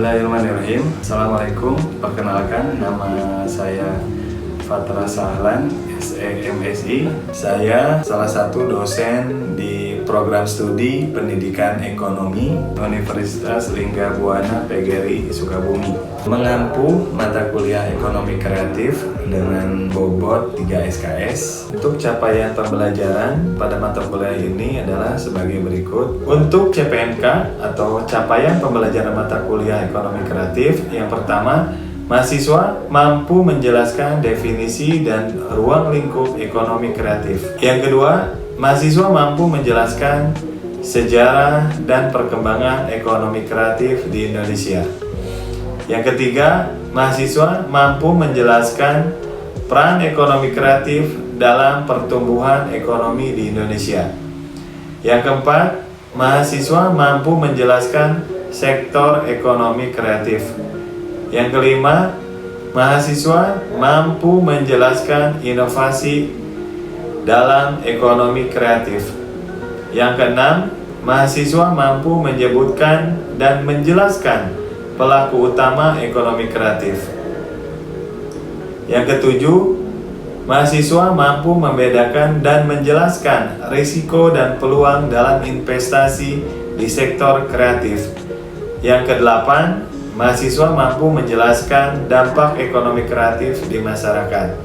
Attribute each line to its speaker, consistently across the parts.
Speaker 1: Bismillahirrahmanirrahim. Assalamualaikum. Perkenalkan, nama saya Fatra Sahlan, SEMSI. Saya salah satu dosen di program studi Pendidikan Ekonomi Universitas Linggabuana PGRI Sukabumi. Mengampu mata kuliah Ekonomi Kreatif dengan bobot 3 SKS. Untuk capaian pembelajaran pada mata kuliah ini adalah sebagai berikut. Untuk CPNK atau capaian pembelajaran mata kuliah Ekonomi Kreatif, yang pertama, mahasiswa mampu menjelaskan definisi dan ruang lingkup ekonomi kreatif. Yang kedua, mahasiswa mampu menjelaskan sejarah dan perkembangan ekonomi kreatif di Indonesia. Yang ketiga, mahasiswa mampu menjelaskan peran ekonomi kreatif dalam pertumbuhan ekonomi di Indonesia. Yang keempat, mahasiswa mampu menjelaskan sektor ekonomi kreatif. Yang kelima, mahasiswa mampu menjelaskan inovasi dalam ekonomi kreatif. Yang keenam, mahasiswa mampu menyebutkan dan menjelaskan pelaku utama ekonomi kreatif. Yang ketujuh, mahasiswa mampu membedakan dan menjelaskan risiko dan peluang dalam investasi di sektor kreatif. Yang kedelapan, mahasiswa mampu menjelaskan dampak ekonomi kreatif di masyarakat.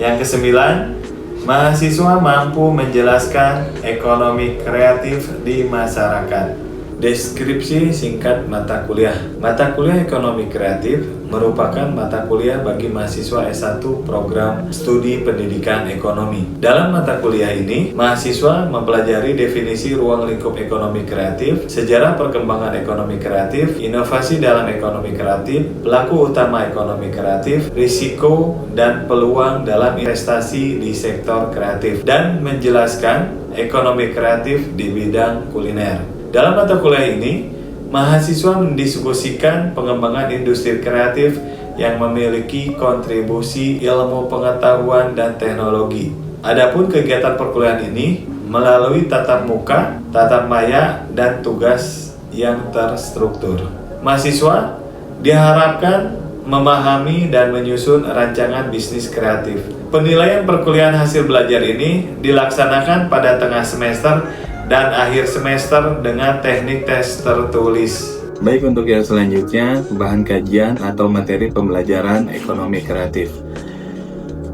Speaker 1: Yang kesembilan, mahasiswa mampu menjelaskan ekonomi kreatif di masyarakat. Deskripsi singkat mata kuliah. Mata kuliah Ekonomi Kreatif merupakan mata kuliah bagi mahasiswa S1 program studi pendidikan ekonomi. Dalam mata kuliah ini, mahasiswa mempelajari definisi ruang lingkup ekonomi kreatif, sejarah perkembangan ekonomi kreatif, inovasi dalam ekonomi kreatif, pelaku utama ekonomi kreatif, risiko dan peluang dalam investasi di sektor kreatif, dan menjelaskan ekonomi kreatif di bidang kuliner. Dalam mata kuliah ini, mahasiswa mendiskusikan pengembangan industri kreatif yang memiliki kontribusi ilmu pengetahuan dan teknologi. Adapun kegiatan perkuliahan ini melalui tatap muka, tatap maya, dan tugas yang terstruktur. Mahasiswa diharapkan memahami dan menyusun rancangan bisnis kreatif. Penilaian perkuliahan hasil belajar ini dilaksanakan pada tengah semester dan akhir semester dengan teknik tes tertulis. Baik, untuk yang selanjutnya, bahan kajian atau materi pembelajaran ekonomi kreatif.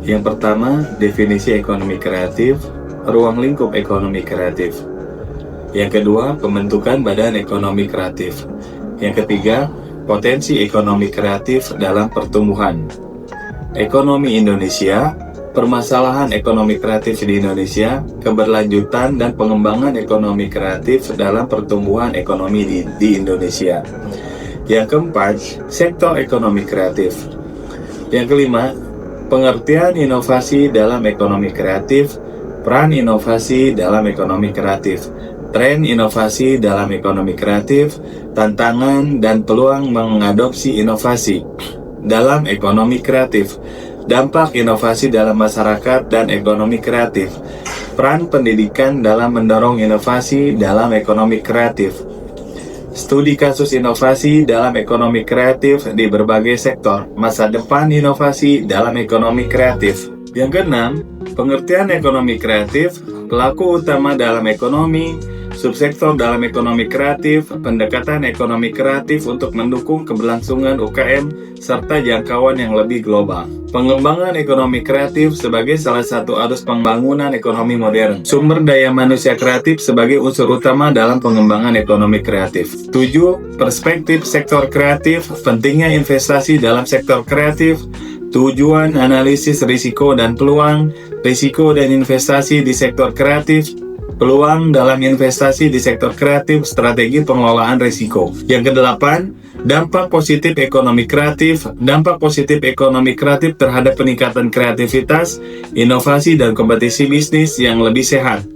Speaker 1: Yang pertama, definisi ekonomi kreatif, ruang lingkup ekonomi kreatif. Yang kedua, pembentukan badan ekonomi kreatif. Yang ketiga, potensi ekonomi kreatif dalam pertumbuhan. Ekonomi Indonesia, permasalahan ekonomi kreatif di Indonesia, keberlanjutan dan pengembangan ekonomi kreatif dalam pertumbuhan ekonomi di Indonesia. Yang keempat, sektor ekonomi kreatif. Yang kelima, pengertian inovasi dalam ekonomi kreatif, peran inovasi dalam ekonomi kreatif, tren inovasi dalam ekonomi kreatif, tantangan dan peluang mengadopsi inovasi dalam ekonomi kreatif, dampak inovasi dalam masyarakat dan ekonomi kreatif, peran pendidikan dalam mendorong inovasi dalam ekonomi kreatif, studi kasus inovasi dalam ekonomi kreatif di berbagai sektor, masa depan inovasi dalam ekonomi kreatif. Yang keenam, pengertian ekonomi kreatif, pelaku utama dalam ekonomi, subsektor dalam ekonomi kreatif, pendekatan ekonomi kreatif untuk mendukung keberlangsungan UKM, serta jangkauan yang lebih global. Pengembangan ekonomi kreatif sebagai salah satu arus pembangunan ekonomi modern. Sumber daya manusia kreatif sebagai unsur utama dalam pengembangan ekonomi kreatif. 7. Perspektif sektor kreatif, pentingnya investasi dalam sektor kreatif, tujuan analisis risiko dan peluang, risiko dan investasi di sektor kreatif, peluang dalam investasi di sektor kreatif, strategi pengelolaan risiko. Yang kedelapan, dampak positif ekonomi kreatif. Dampak positif ekonomi kreatif terhadap peningkatan kreativitas, inovasi dan kompetisi bisnis yang lebih sehat.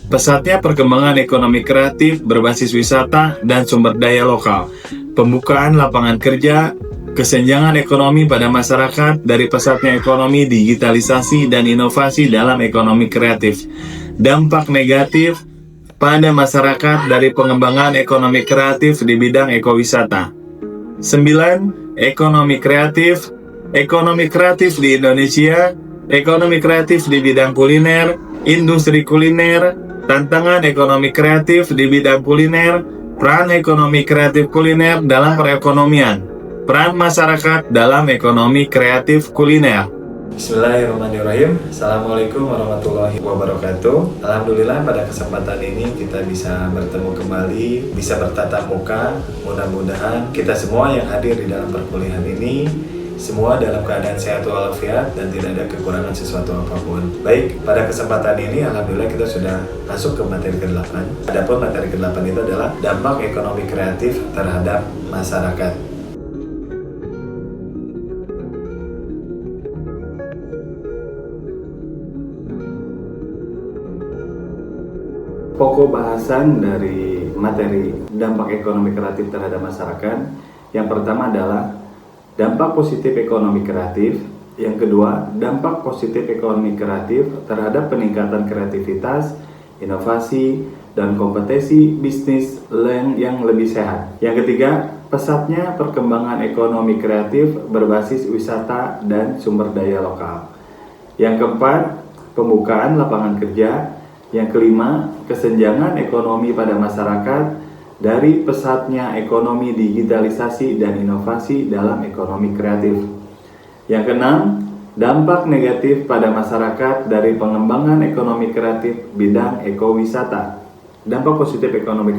Speaker 1: Pesatnya perkembangan ekonomi kreatif berbasis wisata dan sumber daya lokal. Pembukaan lapangan kerja, kesenjangan ekonomi pada masyarakat dari pesatnya ekonomi, digitalisasi dan inovasi dalam ekonomi kreatif. Dampak negatif pada masyarakat dari pengembangan ekonomi kreatif di bidang ekowisata. 9. Ekonomi kreatif. Ekonomi kreatif di Indonesia, ekonomi kreatif di bidang kuliner, industri kuliner, tantangan ekonomi kreatif di bidang kuliner, peran ekonomi kreatif kuliner dalam perekonomian, peran masyarakat dalam ekonomi kreatif kuliner. Bismillahirrahmanirrahim. Assalamualaikum warahmatullahi wabarakatuh. Alhamdulillah pada kesempatan ini kita bisa bertemu kembali, bisa bertatap muka. Mudah-mudahan kita semua yang hadir di dalam perkuliahan ini semua dalam keadaan sehat walafiat dan tidak ada kekurangan sesuatu apapun. Baik, pada kesempatan ini alhamdulillah kita sudah masuk ke materi ke-8. Adapun materi ke-8 itu adalah dampak ekonomi kreatif terhadap masyarakat. Pokok bahasan dari materi dampak ekonomi kreatif terhadap masyarakat yang pertama adalah dampak positif ekonomi kreatif, yang kedua dampak positif ekonomi kreatif terhadap peningkatan kreativitas, inovasi, dan kompetensi bisnis yang lebih sehat. Yang ketiga, pesatnya perkembangan ekonomi kreatif berbasis wisata dan sumber daya lokal. Yang keempat, pembukaan lapangan kerja. Yang kelima, kesenjangan ekonomi pada masyarakat dari pesatnya ekonomi digitalisasi dan inovasi dalam ekonomi kreatif. Yang keenam, dampak negatif pada masyarakat dari pengembangan ekonomi kreatif bidang ekowisata. Dampak positif ekonomi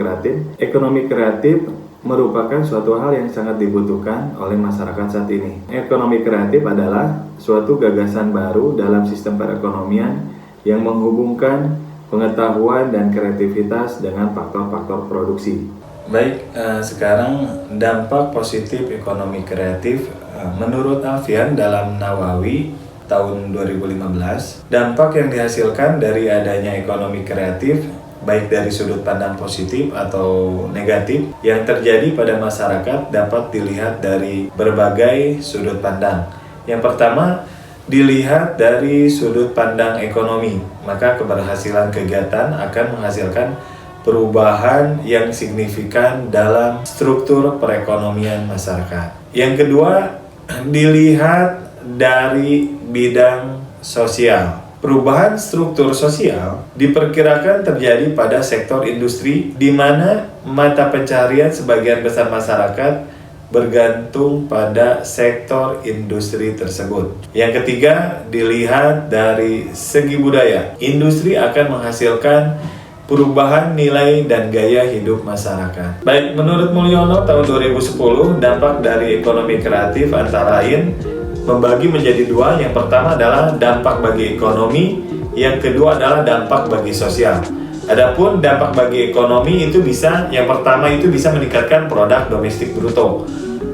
Speaker 1: kreatif merupakan suatu hal yang sangat dibutuhkan oleh masyarakat saat ini. Ekonomi kreatif adalah suatu gagasan baru dalam sistem perekonomian yang menghubungkan pengetahuan dan kreativitas dengan faktor-faktor produksi. Baik, sekarang dampak positif ekonomi kreatif menurut Alfian dalam Nawawi tahun 2015, dampak yang dihasilkan dari adanya ekonomi kreatif baik dari sudut pandang positif atau negatif yang terjadi pada masyarakat dapat dilihat dari berbagai sudut pandang. Yang pertama, dilihat dari sudut pandang ekonomi, maka keberhasilan kegiatan akan menghasilkan perubahan yang signifikan dalam struktur perekonomian masyarakat. Yang kedua, dilihat dari bidang sosial. Perubahan struktur sosial diperkirakan terjadi pada sektor industri, di mana mata pencaharian sebagian besar masyarakat bergantung pada sektor industri tersebut. Yang ketiga, dilihat dari segi budaya. Industri akan menghasilkan perubahan nilai dan gaya hidup masyarakat. Baik, menurut Mulyono tahun 2010, dampak dari ekonomi kreatif antara lain membagi menjadi dua. Yang pertama adalah dampak bagi ekonomi, yang kedua adalah dampak bagi sosial. Adapun dampak bagi ekonomi itu bisa, yang pertama itu bisa meningkatkan produk domestik bruto.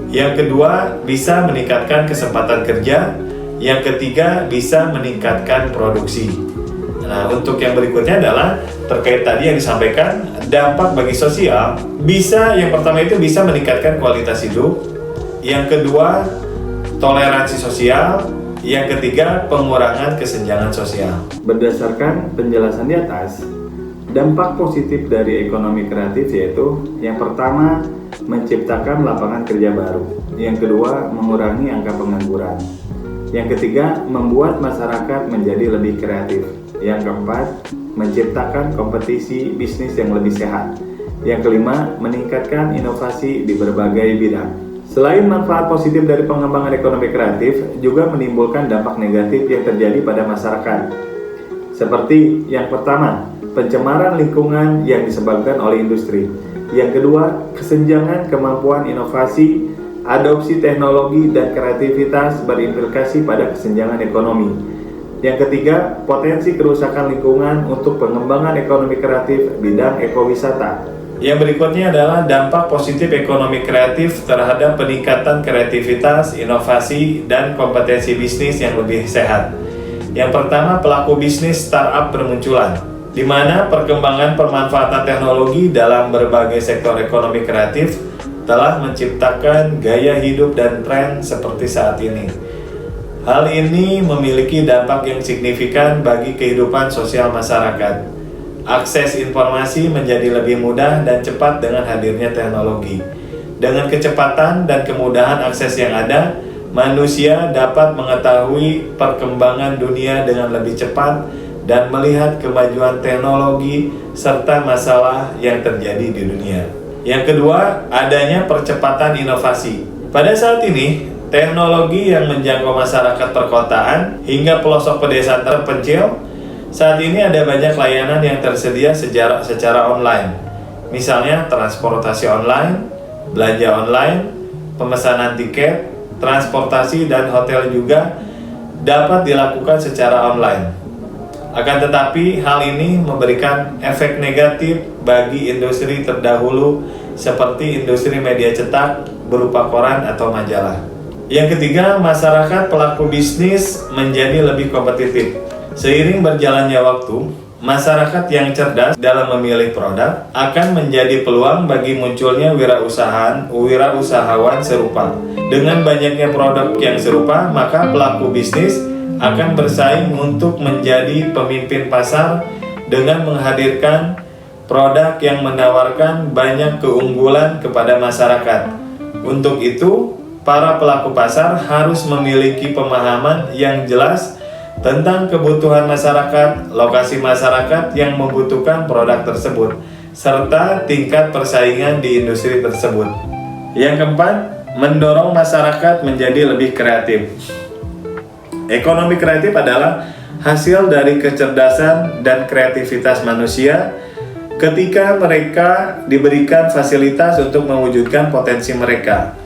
Speaker 1: Yang kedua bisa meningkatkan kesempatan kerja. Yang ketiga bisa meningkatkan produksi. Nah, untuk yang berikutnya adalah terkait tadi yang disampaikan, dampak bagi sosial bisa, yang pertama itu bisa meningkatkan kualitas hidup. Yang kedua, toleransi sosial. Yang ketiga, pengurangan kesenjangan sosial. Berdasarkan penjelasan di atas, dampak positif dari ekonomi kreatif yaitu yang pertama, menciptakan lapangan kerja baru. Yang kedua, mengurangi angka pengangguran. Yang ketiga, membuat masyarakat menjadi lebih kreatif. Yang keempat, menciptakan kompetisi bisnis yang lebih sehat. Yang kelima, meningkatkan inovasi di berbagai bidang. Selain manfaat positif dari pengembangan ekonomi kreatif, juga menimbulkan dampak negatif yang terjadi pada masyarakat. Seperti yang pertama, pencemaran lingkungan yang disebabkan oleh industri. Yang kedua, kesenjangan kemampuan inovasi, adopsi teknologi dan kreativitas berimplikasi pada kesenjangan ekonomi. Yang ketiga, potensi kerusakan lingkungan untuk pengembangan ekonomi kreatif bidang ekowisata. Yang berikutnya adalah dampak positif ekonomi kreatif terhadap peningkatan kreativitas, inovasi, dan kompetensi bisnis yang lebih sehat. Yang pertama, pelaku bisnis startup bermunculan, di mana perkembangan pemanfaatan teknologi dalam berbagai sektor ekonomi kreatif telah menciptakan gaya hidup dan tren seperti saat ini. Hal ini memiliki dampak yang signifikan bagi kehidupan sosial masyarakat. Akses informasi menjadi lebih mudah dan cepat dengan hadirnya teknologi. Dengan kecepatan dan kemudahan akses yang ada, manusia dapat mengetahui perkembangan dunia dengan lebih cepat dan melihat kemajuan teknologi serta masalah yang terjadi di dunia. Yang kedua, adanya percepatan inovasi. Pada saat ini, teknologi yang menjangkau masyarakat perkotaan hingga pelosok pedesaan terpencil, saat ini ada banyak layanan yang tersedia secara online. Misalnya transportasi online, belanja online, pemesanan tiket, transportasi dan hotel juga dapat dilakukan secara online. Akan tetapi, hal ini memberikan efek negatif bagi industri terdahulu seperti industri media cetak berupa koran atau majalah. Yang ketiga, masyarakat pelaku bisnis menjadi lebih kompetitif. Seiring berjalannya waktu, masyarakat yang cerdas dalam memilih produk akan menjadi peluang bagi munculnya wirausahawan serupa. Dengan banyaknya produk yang serupa, maka pelaku bisnis akan bersaing untuk menjadi pemimpin pasar dengan menghadirkan produk yang menawarkan banyak keunggulan kepada masyarakat. Untuk itu, para pelaku pasar harus memiliki pemahaman yang jelas tentang kebutuhan masyarakat, lokasi masyarakat yang membutuhkan produk tersebut, serta tingkat persaingan di industri tersebut. Yang keempat, mendorong masyarakat menjadi lebih kreatif. Ekonomi kreatif adalah hasil dari kecerdasan dan kreativitas manusia ketika mereka diberikan fasilitas untuk mewujudkan potensi mereka.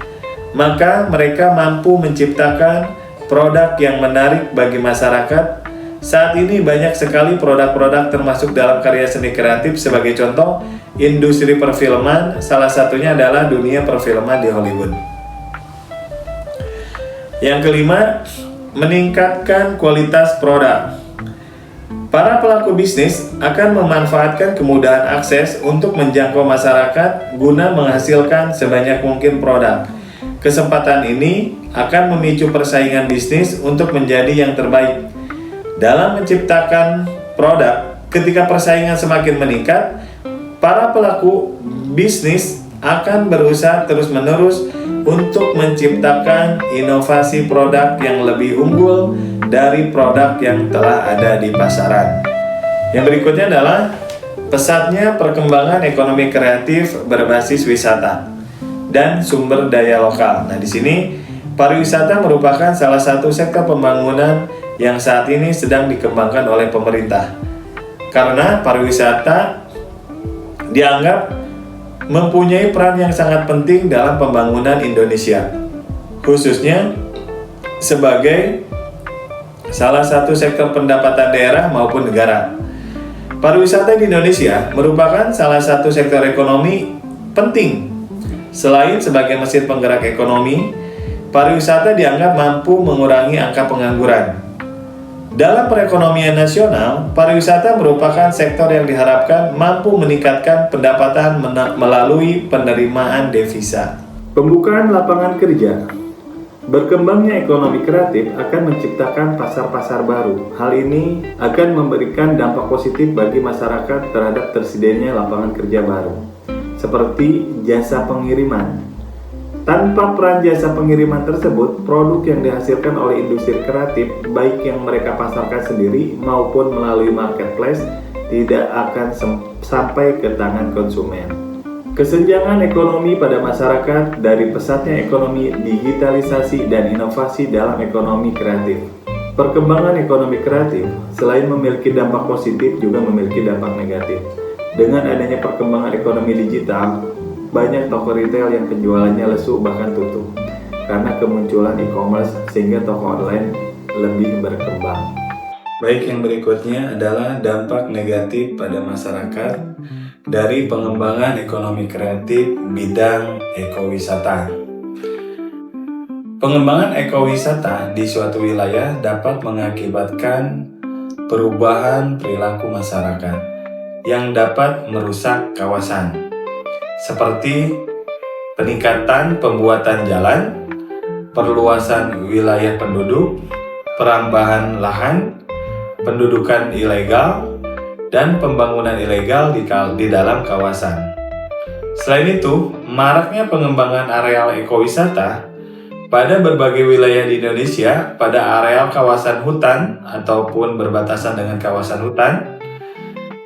Speaker 1: Maka mereka mampu menciptakan produk yang menarik bagi masyarakat. Saat ini banyak sekali produk-produk termasuk dalam karya seni kreatif. Sebagai contoh, industri perfilman, salah satunya adalah dunia perfilman di Hollywood. Yang kelima, meningkatkan kualitas produk. Para pelaku bisnis akan memanfaatkan kemudahan akses untuk menjangkau masyarakat guna menghasilkan sebanyak mungkin produk. Kesempatan ini akan memicu persaingan bisnis untuk menjadi yang terbaik. Dalam menciptakan produk, ketika persaingan semakin meningkat, para pelaku bisnis akan berusaha terus-menerus untuk menciptakan inovasi produk yang lebih unggul dari produk yang telah ada di pasaran. Yang berikutnya adalah pesatnya perkembangan ekonomi kreatif berbasis wisata dan sumber daya lokal. Nah, di sini pariwisata merupakan salah satu sektor pembangunan yang saat ini sedang dikembangkan oleh pemerintah. Karena pariwisata dianggap mempunyai peran yang sangat penting dalam pembangunan Indonesia, khususnya sebagai salah satu sektor pendapatan daerah maupun negara. Pariwisata di Indonesia merupakan salah satu sektor ekonomi penting. Selain sebagai mesin penggerak ekonomi, pariwisata dianggap mampu mengurangi angka pengangguran. Dalam perekonomian nasional, pariwisata merupakan sektor yang diharapkan mampu meningkatkan pendapatan melalui penerimaan devisa. Pembukaan lapangan kerja. Berkembangnya ekonomi kreatif akan menciptakan pasar-pasar baru. Hal ini akan memberikan dampak positif bagi masyarakat terhadap tersedianya lapangan kerja baru, seperti jasa pengiriman. Tanpa peran jasa pengiriman tersebut, produk yang dihasilkan oleh industri kreatif, baik yang mereka pasarkan sendiri maupun melalui marketplace, tidak akan sampai ke tangan konsumen. Kesenjangan ekonomi pada masyarakat dari pesatnya ekonomi digitalisasi dan inovasi dalam ekonomi kreatif. Perkembangan ekonomi kreatif selain memiliki dampak positif juga memiliki dampak negatif. Dengan adanya perkembangan ekonomi digital, banyak toko retail yang penjualannya lesu bahkan tutup karena kemunculan e-commerce, sehingga toko online lebih berkembang. Baik, yang berikutnya adalah dampak negatif pada masyarakat dari pengembangan ekonomi kreatif bidang ekowisata. Pengembangan ekowisata di suatu wilayah dapat mengakibatkan perubahan perilaku masyarakat yang dapat merusak kawasan, seperti peningkatan pembuatan jalan, perluasan wilayah penduduk, perambahan lahan, pendudukan ilegal, dan pembangunan ilegal di dalam kawasan. Selain itu, maraknya pengembangan areal ekowisata pada berbagai wilayah di Indonesia pada areal kawasan hutan ataupun berbatasan dengan kawasan hutan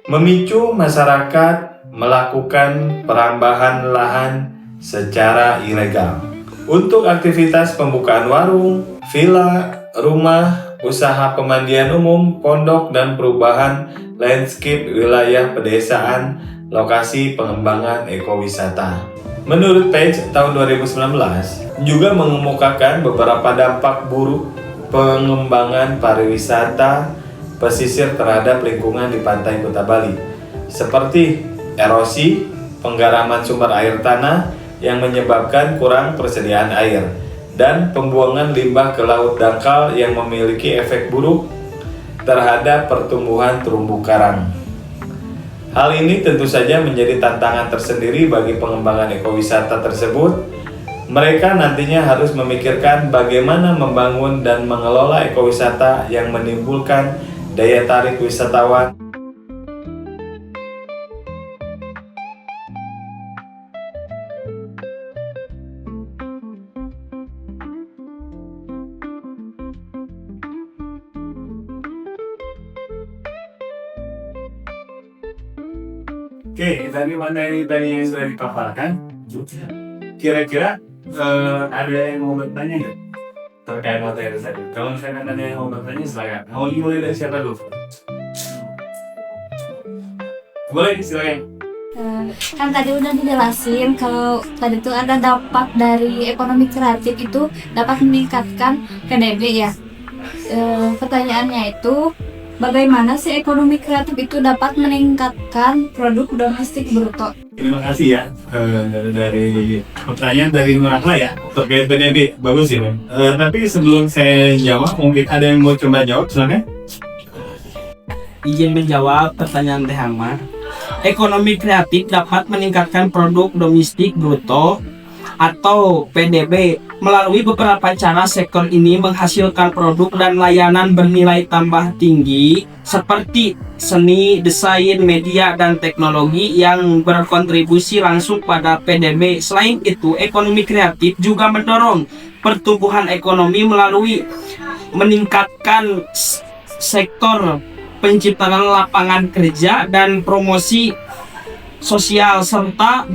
Speaker 1: memicu masyarakat melakukan perambahan lahan secara ilegal untuk aktivitas pembukaan warung, villa, rumah, usaha pemandian umum, pondok, dan perubahan landscape wilayah pedesaan, lokasi pengembangan ekowisata. Menurut Page tahun 2019 juga mengemukakan beberapa dampak buruk pengembangan pariwisata pesisir terhadap lingkungan di pantai Kuta Bali, seperti erosi, penggaraman sumber air tanah yang menyebabkan kurang persediaan air, dan pembuangan limbah ke laut dangkal yang memiliki efek buruk terhadap pertumbuhan terumbu karang. Hal ini tentu saja menjadi tantangan tersendiri bagi pengembangan ekowisata tersebut. Mereka nantinya harus memikirkan bagaimana membangun dan mengelola ekowisata yang menimbulkan daya tarik wisatawan.
Speaker 2: Oke, tadi materi tadi yang sudah dipaparkan, kira-kira ada yang mau bertanya nggak terkait materi tadi? Kalau misalkan ada yang mau bertanya, silakan. Mau dimulai dari siapa dulu? Boleh, silakan.
Speaker 3: Kan tadi udah dijelasin kalau tadi itu ada dampak dari ekonomi kreatif itu dapat meningkatkan PDB ya. Pertanyaannya itu, bagaimana sih ekonomi kreatif itu dapat meningkatkan produk domestik bruto?
Speaker 2: Terima kasih ya dari pertanyaan dari Nurahla ya terkait PDB. Bagus ya. Tapi sebelum saya jawab, mungkin ada yang mau coba jawab, silakan.
Speaker 4: Izin menjawab pertanyaan Teh Ahmad. Ekonomi kreatif dapat meningkatkan produk domestik bruto atau PDB melalui beberapa cara. Sektor ini menghasilkan produk dan layanan bernilai tambah tinggi seperti seni, desain, media, dan teknologi yang berkontribusi langsung pada PDB. Selain itu, ekonomi kreatif juga mendorong pertumbuhan ekonomi melalui meningkatkan sektor penciptaan lapangan kerja dan promosi sosial serta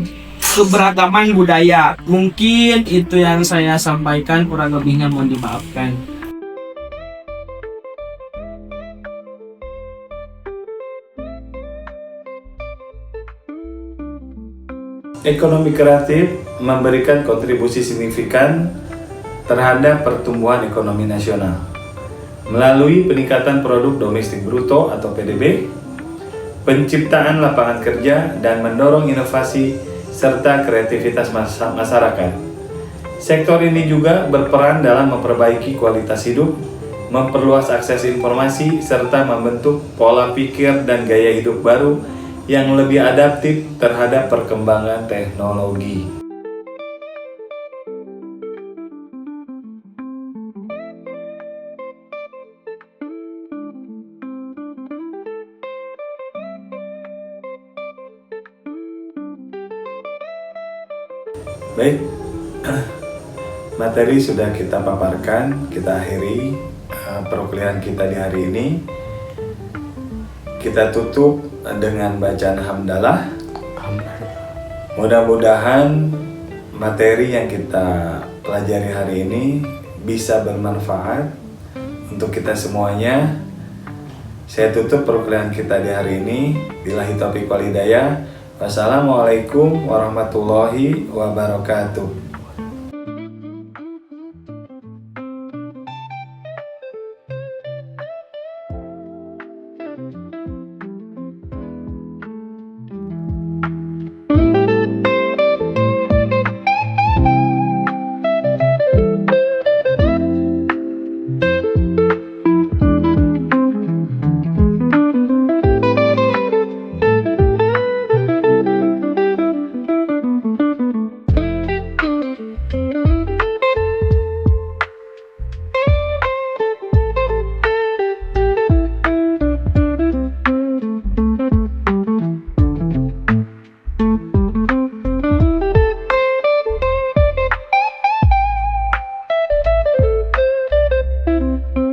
Speaker 4: keberagaman budaya. Mungkin itu yang saya sampaikan, kurang lebihnya mohon dimaafkan.
Speaker 1: Ekonomi kreatif memberikan kontribusi signifikan terhadap pertumbuhan ekonomi nasional melalui peningkatan produk domestik bruto atau PDB, penciptaan lapangan kerja, dan mendorong inovasi serta kreativitas masyarakat. Sektor ini juga berperan dalam memperbaiki kualitas hidup, memperluas akses informasi, serta membentuk pola pikir dan gaya hidup baru yang lebih adaptif terhadap perkembangan teknologi. Baik, materi sudah kita paparkan, kita akhiri perkuliahan kita di hari ini. Kita tutup dengan bacaan hamdalah. Mudah-mudahan materi yang kita pelajari hari ini bisa bermanfaat untuk kita semuanya. Saya tutup perkuliahan kita di hari ini. Billahi taufiq wal hidayah. Wassalamualaikum warahmatullahi wabarakatuh.
Speaker 3: Thank